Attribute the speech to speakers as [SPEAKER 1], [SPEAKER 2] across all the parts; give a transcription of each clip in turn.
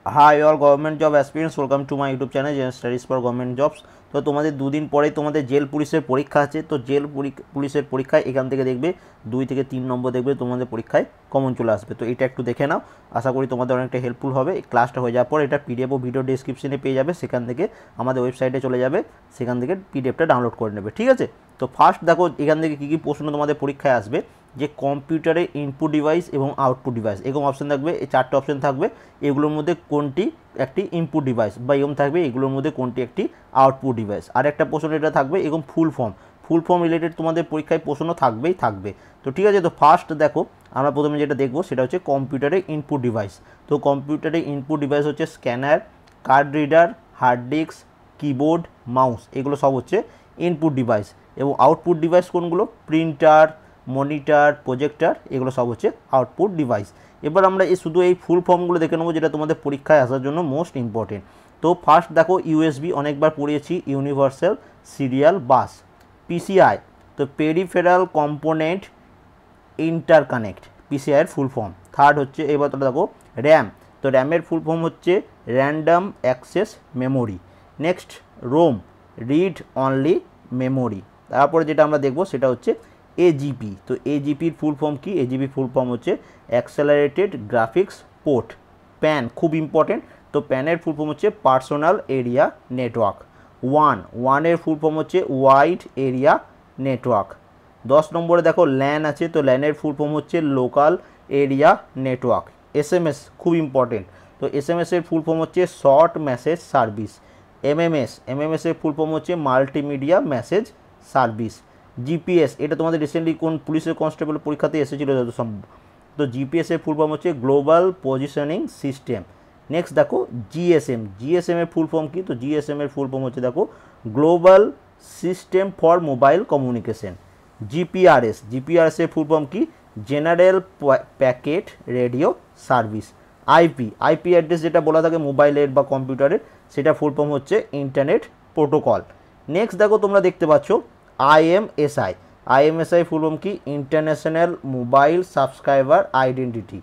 [SPEAKER 1] High all government job aspirants, welcome to my YouTube channel Gen Studies for government jobs. তো তোমাদের দুদিন পরেই তোমাদের জেল পুলিশের পরীক্ষা আছে। তো জেল পুলিশের পরীক্ষায় এখান থেকে দেখবে 2 থেকে 3 নম্বর দেখবে তোমাদের পরীক্ষায় কমন চলে আসবে। তো এটা একটু দেখে নাও, আশা করি তোমাদের অনেকটা হেল্পফুল হবে। এই ক্লাসটা হয়ে যাওয়ার পর এটা পিডিএফ ও ভিডিও ডেসক্রিপশনে পেয়ে যাবে, সেখান থেকে আমাদের ওয়েবসাইটে চলে যাবে, সেখান থেকে পিডিএফটা ডাউনলোড করে নেবে, ঠিক আছে। তো ফার্স্ট দেখো এখান থেকে কী কী প্রশ্ন তোমাদের পরীক্ষায় আসবে, যে কম্পিউটারে ইনপুট ডিভাইস এবং আউটপুট ডিভাইস এরকম অপশন থাকবে, এই 4টে অপশন থাকবে, এগুলোর মধ্যে কোনটি একটি ইনপুট ডিভাইস বা এরকম থাকবে, এগুলোর মধ্যে কোনটি একটি আউটপুট ডিভাইস। আর একটা প্রশ্ন এটা থাকবে এরকম ফুল ফর্ম রিলেটেড তোমাদের পরীক্ষায় প্রশ্ন থাকবেই থাকবে। তো ঠিক আছে, তো ফার্স্ট দেখো আমরা প্রথমে যেটা দেখবো সেটা হচ্ছে কম্পিউটারে ইনপুট ডিভাইস। তো কম্পিউটারে ইনপুট ডিভাইস হচ্ছে scanner, card reader, hard disk, keyboard, mouse, এগুলো সব হচ্ছে ইনপুট ডিভাইস। এবং আউটপুট ডিভাইস কোনগুলো, প্রিন্টার, মনিটর, প্রজেক্টর, এগুলো সব হচ্ছে আউটপুট ডিভাইস। এবার আমরা শুধু এই ফুল ফর্মগুলো দেখে নেবো, যেটা তোমাদের পরীক্ষায় আসার জন্য মোস্ট ইম্পর্টেন্ট। তো ফার্স্ট দেখো ইউএসবি, অনেকবার পড়িয়েছি, ইউনিভার্সাল সিরিয়াল বাস। পিসিআই, তো পেরিফেরাল কম্পোনেন্ট ইন্টারকানেক্ট, পিসিআইয়ের ফুল ফর্ম। থার্ড হচ্ছে এবার তোমরা দেখো র্যাম, তো র্যামের ফুল ফর্ম হচ্ছে random access memory. Next ROM, read only memory. তারপরে যেটা আমরা দেখবো সেটা হচ্ছে এজিপি, তো এজিপির ফুল ফর্ম কি, এজিপি ফুল ফর্ম হচ্ছে অ্যাক্সেলারেটেড গ্রাফিক্স পোর্ট। প্যান খুব ইম্পর্টেন্ট, তো প্যানের ফুল ফর্ম হচ্ছে পার্সোনাল এরিয়া নেটওয়ার্ক। ওয়ানের ফুল ফর্ম হচ্ছে ওয়াইড এরিয়া নেটওয়ার্ক। 10 নম্বরে দেখো ল্যান আছে, তো ল্যানের ফুল ফর্ম হচ্ছে লোকাল এরিয়া নেটওয়ার্ক। এসএমএস খুব ইম্পর্টেন্ট, তো এসএমএস এর ফুল ফর্ম হচ্ছে শর্ট মেসেজ সার্ভিস। এমএমএস এর ফুল ফর্ম হচ্ছে মাল্টিমিডিয়া মেসেজ সার্ভিস। জিপিএস, এটা তোমাদের রিসেন্টলি কোন পুলিশের কনস্টেবল পরীক্ষাতে এসেছিল যত সম্ভব, তো জিপিএস এর ফুল ফর্ম হচ্ছে গ্লোবাল পজিশনিং সিস্টেম। নেক্সট দেখো জিএসএম এর ফুল ফর্ম কি, তো জিএসএম এর ফুল ফর্ম হচ্ছে দেখো global system for mobile communication. GPRS এর ফুল ফর্ম কি, general packet radio service. IP address যেটা বলা থাকে মোবাইলের বা কম্পিউটারের, সেটা ফুল ফর্ম হচ্ছে ইন্টারনেট প্রোটোকল। নেক্সট দেখো তোমরা দেখতে পাচ্ছ আইএমএসআই ফুল ফর্ম কি, international mobile subscriber identity.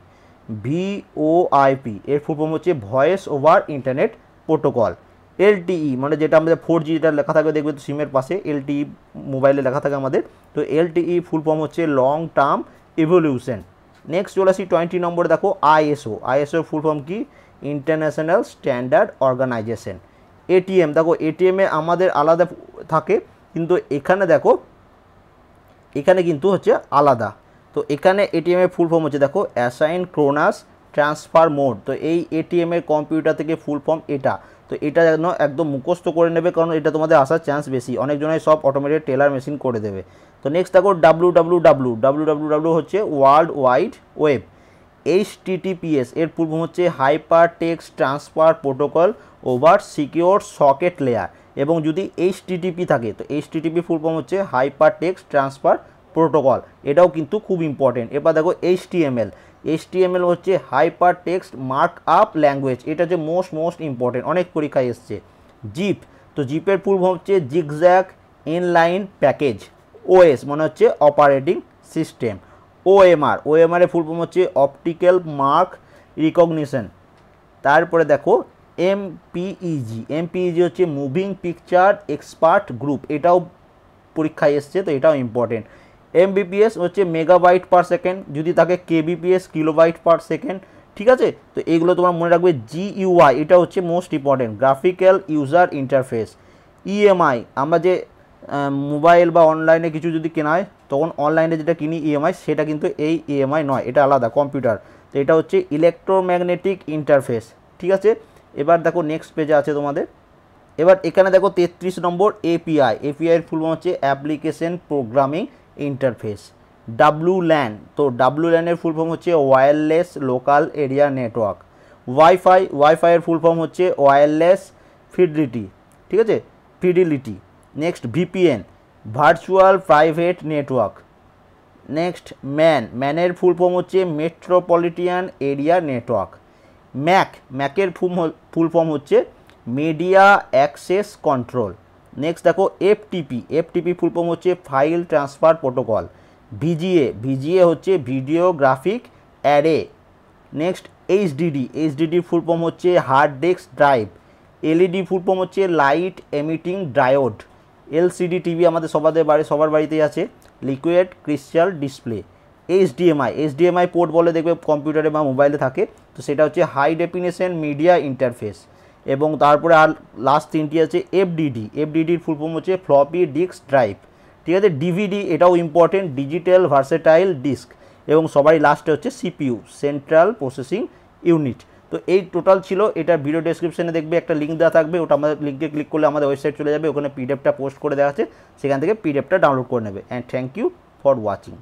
[SPEAKER 1] VoIP এর ফুল ফর্ম হচ্ছে voice over internet protocol. LTE মানে যেটা আমাদের 4G যেটা লেখা থাকবে দেখবে তো সিমের পাশে এলটিই মোবাইলে লেখা থাকে আমাদের, তো এলটিই ফুল ফর্ম হচ্ছে লং টার্ম ইভলিউশন। নেক্সট চলে আসি 20 নম্বরে দেখো আইএসও ফুল ফর্ম কি, ইন্টারন্যাশনাল স্ট্যান্ডার্ড অর্গানাইজেশন। এটিএম দেখো এটিএমে আমাদের আলাদা থাকে, কিন্তু এখানে দেখো এখানে কিন্তু হচ্ছে আলাদা। তো এখানে এটিএমের ফুল ফর্ম হচ্ছে দেখো অ্যাসাইন ক্রোনাস ট্রান্সফার মোড। তো এই এটিএমের কম্পিউটার থেকে ফুল ফর্ম এটা, তো এটা যেন একদম মুখস্থ করে নেবে, কারণ এটা তোমাদের আসার চান্স বেশি, অনেকজনের সব অটোমেটেড টেলার মেশিন করে দেবে। তো নেক্সট দেখো ডাব্লিউ হচ্ছে ওয়ার্ল্ড ওয়াইড ওয়েব। এইচটিটিপিএস এর ফুল ফর্ম হচ্ছে hyper text transfer protocol over secure socket layer. এবং যদি এইচটিটিপি থাকে তো এইচটিটিপি ফুল ফর্ম হচ্ছে হাইপার টেক্সট ট্রান্সফার প্রোটোকল, এটাও কিন্তু খুব ইম্পর্টেন্ট। এবার দেখো এইচটিএমএল হচ্ছে hyper text mark up language, এটা হচ্ছে মোস্ট ইম্পর্টেন্ট, অনেক পরীক্ষায় এসছে। জিপ, তো জিপের ফুল ফর্ম হচ্ছে জিগজ্যাগ ইনলাইন প্যাকেজ। ওএস মানে হচ্ছে অপারেটিং সিস্টেম। ওএমআর এর ফুল ফর্ম হচ্ছে অপটিক্যাল মার্ক রিকগনিশন। তারপরে দেখো এমপিইজি হচ্ছে মুভিং পিকচার এক্সপার্ট গ্রুপ, এটাও পরীক্ষায় এসছে, তো এটাও ইম্পর্টেন্ট। এমবিপিএস হচ্ছে মেগাবাইট পার সেকেন্ড, যদি থাকে কেবিপিএস কিলোবাইট পার সেকেন্ড, ঠিক আছে। তো এইগুলো তোমরা মনে রাখবে। জিইউআই এটা হচ্ছে most important, graphical user interface. EMI আমরা যে মোবাইল বা অনলাইনে কিছু যদি কেনা হয় তখন অনলাইনে যেটা কিনি ইএমআই, সেটা কিন্তু এই ইএমআই নয়, এটা আলাদা কম্পিউটার। তো এটা হচ্ছে ইলেকট্রোম্যাগনেটিক ইন্টারফেস, ঠিক আছে। এবার দেখো নেক্সট পেজে আছে তোমাদের, এবার এখানে দেখো 33 নম্বর এপিআইয়ের ফুল ফর্ম হচ্ছে অ্যাপ্লিকেশন প্রোগ্রামিং ইন্টারফেস। ডাব্লুল্যান, তো ডাব্লুল্যানের ফুল ফর্ম হচ্ছে ওয়্যারলেস লোকাল এরিয়া নেটওয়ার্ক। ওয়াইফাইয়ের ফুল ফর্ম হচ্ছে ওয়্যারলেস ফিডিলিটি, ঠিক আছে, fidelity. Next VPN, virtual private network. Next ম্যানের ফুল ফর্ম হচ্ছে মেট্রোপলিটিয়ান এরিয়া নেটওয়ার্ক। ম্যাকের ফুল ফর্ম হচ্ছে মিডিয়া অ্যাক্সেস কন্ট্রোল। নেক্সট দেখো এফটিপি ফুল ফর্ম হচ্ছে ফাইল ট্রান্সফার প্রোটোকল। ভিজিএ হচ্ছে video graphic array next HDD full form হচ্ছে hard disk drive. LED full form হচ্ছে light emitting diode. LCD আমাদের সবার বাড়িতেই আছে, liquid crystal display. HDMI port বলে দেখবে কম্পিউটারে বা মোবাইলে থাকে, তো সেটা হচ্ছে হাই ডেফিনেশন মিডিয়া ইন্টারফেস। এবং তারপরে আর লাস্ট তিনটি আছে এফডিডির ফুল ফর্ম হচ্ছে ফ্লপি ডিস্ক ড্রাইভ। ঠিক আছে, ডিভিডি এটাও ইম্পর্টেন্ট, ডিজিটাল ভার্সেটাইল ডিস্ক। এবং সবারই লাস্টে হচ্ছে সিপিইউ, সেন্ট্রাল প্রসেসিং ইউনিট। তো এই টোটাল ছিল। এটা ভিডিও ডেসক্রিপশনে দেখবে একটা লিঙ্ক দেওয়া থাকবে, ওটা আমাদের লিঙ্কে ক্লিক করলে আমাদের ওয়েবসাইট চলে যাবে, ওখানে পিডিএফটা পোস্ট করে দেওয়া আছে, সেখান থেকে পিডিএফটা ডাউনলোড করে নেবে। And thank you for watching.